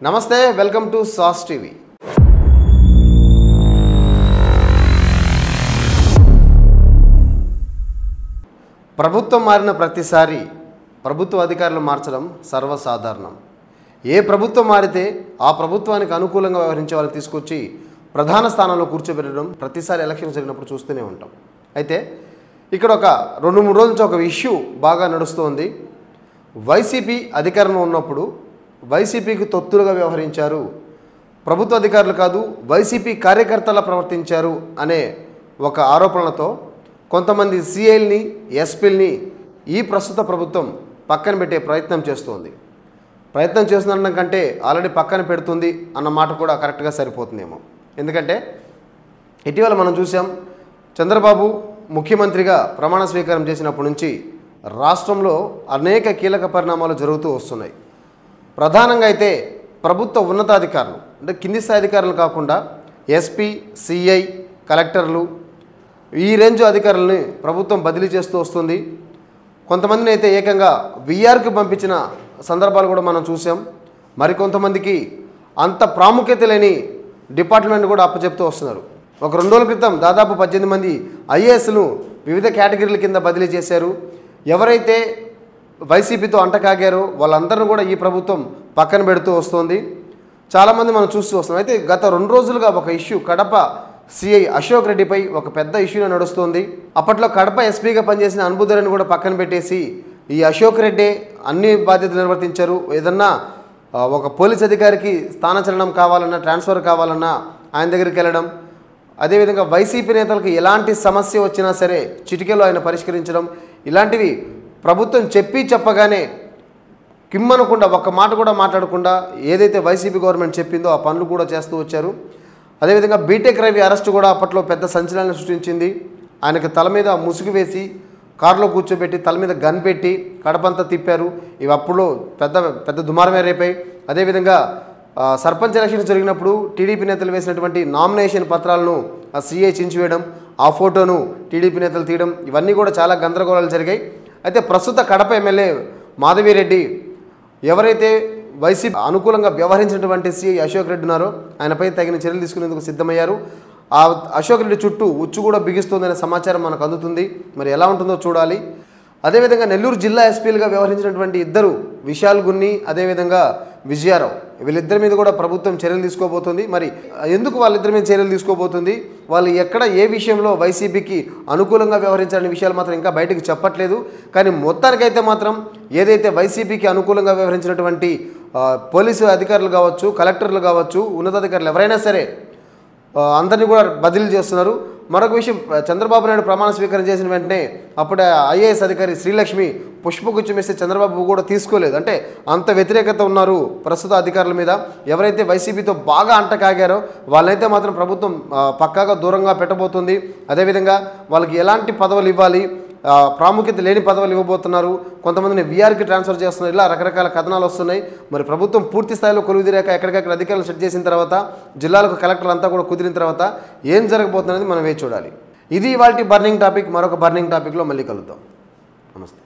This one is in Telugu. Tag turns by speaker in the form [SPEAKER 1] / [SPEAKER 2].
[SPEAKER 1] నమస్తే, వెల్కమ్ టు సాస్ టీవీ. ప్రభుత్వం మారిన ప్రతిసారి ప్రభుత్వ అధికారులు మార్చడం సర్వసాధారణం. ఏ ప్రభుత్వం మారితే ఆ ప్రభుత్వానికి అనుకూలంగా వ్యవహరించే వాళ్ళని తీసుకొచ్చి ప్రధాన స్థానంలో కూర్చోబెట్టడం ప్రతిసారి ఎలక్షన్ జరిగినప్పుడు చూస్తూనే ఉంటాం. అయితే ఇక్కడ ఒక 2-3 రోజుల నుంచి ఒక ఇష్యూ బాగా నడుస్తోంది. వైసీపీ అధికారంలో ఉన్నప్పుడు వైసీపీకి తొత్తులుగా వ్యవహరించారు, ప్రభుత్వ అధికారులు కాదు వైసీపీ కార్యకర్తలా ప్రవర్తించారు అనే ఒక ఆరోపణలతో కొంతమంది సిఐల్ని, ఎస్పీల్ని ఈ ప్రస్తుత ప్రభుత్వం పక్కన పెట్టే ప్రయత్నం చేస్తోంది. ప్రయత్నం చేస్తుందనడం కంటే ఆల్రెడీ పక్కన పెడుతుంది అన్న మాట కూడా కరెక్ట్గా సరిపోతుందేమో. ఎందుకంటే ఇటీవల మనం చూసాం, చంద్రబాబు ముఖ్యమంత్రిగా ప్రమాణ స్వీకారం చేసినప్పటి నుంచి రాష్ట్రంలో అనేక కీలక పరిణామాలు జరుగుతూ వస్తున్నాయి. ప్రధానంగా అయితే ప్రభుత్వ ఉన్నతాధికారులు అంటే కింది స్థాయి అధికారులు కాకుండా ఎస్పీ, సిఐ, కలెక్టర్లు ఈ రేంజ్ అధికారులని ప్రభుత్వం బదిలీ చేస్తూ వస్తుంది. కొంతమందిని అయితే ఏకంగా విఆర్కి పంపించిన సందర్భాలు కూడా మనం చూసాం. మరికొంతమందికి అంత ప్రాముఖ్యత లేని డిపార్ట్మెంట్ కూడా అప్పచెప్తూ వస్తున్నారు. ఒక 2 రోజుల క్రితం దాదాపు 18 మంది ఐఏఎస్ను వివిధ కేటగిరీల కింద బదిలీ చేశారు. ఎవరైతే వైసీపీతో అంటకాగారో వాళ్ళందరినీ కూడా ఈ ప్రభుత్వం పక్కన పెడుతూ వస్తుంది. చాలామంది మనం చూస్తూ వస్తున్నాం. అయితే గత 2 రోజులుగా ఒక ఇష్యూ కడప సిఐ అశోక్ రెడ్డిపై ఒక పెద్ద ఇష్యూనే నడుస్తుంది. అప్పట్లో కడప ఎస్పీగా పనిచేసిన అనుబుధరని కూడా పక్కన పెట్టేసి ఈ అశోక్ రెడ్డి అన్ని బాధ్యతలు నిర్వర్తించారు. ఏదన్నా ఒక పోలీస్ అధికారికి స్థానచలనం కావాలన్నా, ట్రాన్స్ఫర్ కావాలన్నా ఆయన దగ్గరికి వెళ్ళడం, అదేవిధంగా వైసీపీ నేతలకు ఎలాంటి సమస్య వచ్చినా సరే చిటికెలో ఆయన పరిష్కరించడం, ఇలాంటివి ప్రభుత్వం చెప్పగానే కిమ్మనకుండా ఒక్క మాట కూడా మాట్లాడకుండా ఏదైతే వైసీపీ గవర్నమెంట్ చెప్పిందో ఆ పనులు కూడా చేస్తూ వచ్చారు. అదేవిధంగా బీటెక్ రవి అరెస్టు కూడా అప్పట్లో పెద్ద సంచలనాన్ని సృష్టించింది. ఆయనకు తల మీద ముసుగు వేసి కారులో కూర్చోబెట్టి తల మీద గన్ పెట్టి కడపంతా తిప్పారు. ఇవి అప్పుడు పెద్ద దుమారమే రేపాయి. అదేవిధంగా సర్పంచ్ ఎలక్షన్ జరిగినప్పుడు టీడీపీ నేతలు వేసినటువంటి నామినేషన్ పత్రాలను ఆ సీఐ చించివేయడం, ఆ ఫోటోను టీడీపీ నేతలు తీయడం, ఇవన్నీ కూడా చాలా గందరగోళాలు జరిగాయి. అయితే ప్రస్తుత కడప ఎమ్మెల్యే మాధవిరెడ్డి ఎవరైతే వైసీపీ అనుకూలంగా వ్యవహరించినటువంటి సిఐ అశోక్ రెడ్డి ఉన్నారో ఆయనపై తగిన చర్యలు తీసుకునేందుకు సిద్ధమయ్యారు. ఆ అశోక్ రెడ్డి చుట్టూ ఉచ్చు కూడా బిగిస్తుందనే సమాచారం మనకు అందుతుంది. మరి ఎలా ఉంటుందో చూడాలి. అదేవిధంగా నెల్లూరు జిల్లా ఎస్పీలుగా వ్యవహరించినటువంటి ఇద్దరు, విశాల్ గున్ని అదేవిధంగా విజయారావు, వీళ్ళిద్దరి మీద కూడా ప్రభుత్వం చర్యలు తీసుకోబోతుంది. మరి ఎందుకు వాళ్ళిద్దరి మీద చర్యలు తీసుకోబోతుంది, వాళ్ళు ఎక్కడ ఏ విషయంలో వైసీపీకి అనుకూలంగా వ్యవహరించాలనే విషయాలు మాత్రం ఇంకా బయటకు చెప్పట్లేదు. కానీ మొత్తానికైతే మాత్రం ఏదైతే వైసీపీకి అనుకూలంగా వ్యవహరించినటువంటి పోలీసు అధికారులు కావచ్చు, కలెక్టర్లు కావచ్చు, ఉన్నతాధికారులు ఎవరైనా సరే అందరినీ కూడా బదిలీ చేస్తున్నారు. మరొక విషయం, చంద్రబాబు నాయుడు ప్రమాణ స్వీకారం చేసిన వెంటనే అప్పుడే ఐఏఎస్ అధికారి శ్రీలక్ష్మి పుష్పగుచ్చం వేస్తే చంద్రబాబు కూడా తీసుకోలేదు. అంటే అంత వ్యతిరేకత ఉన్నారు ప్రస్తుత అధికారుల మీద. ఎవరైతే వైసీపీతో బాగా అంటకాగారో వాళ్ళైతే మాత్రం ప్రభుత్వం పక్కాగా దూరంగా పెట్టబోతుంది. అదేవిధంగా వాళ్ళకి ఎలాంటి పదవులు ఇవ్వాలి, ప్రాముఖ్యత లేని పదవులు ఇవ్వబోతున్నారు, కొంతమందిని వీఆర్కి ట్రాన్స్ఫర్ చేస్తున్నారు, ఇలా రకరకాల కథనాలు వస్తున్నాయి. మరి ప్రభుత్వం పూర్తి స్థాయిలో కొలువుదీరాక ఎక్కడికక్కడ అధికారులు సెట్ చేసిన తర్వాత జిల్లాలకు కలెక్టర్లు అంతా కూడా కుదిరిన తర్వాత ఏం జరగబోతున్నది మనం వేచి చూడాలి. ఇది ఇవాల్టి బర్నింగ్ టాపిక్. మరొక బర్నింగ్ టాపిక్లో మళ్ళీ కలుద్దాం. నమస్తే.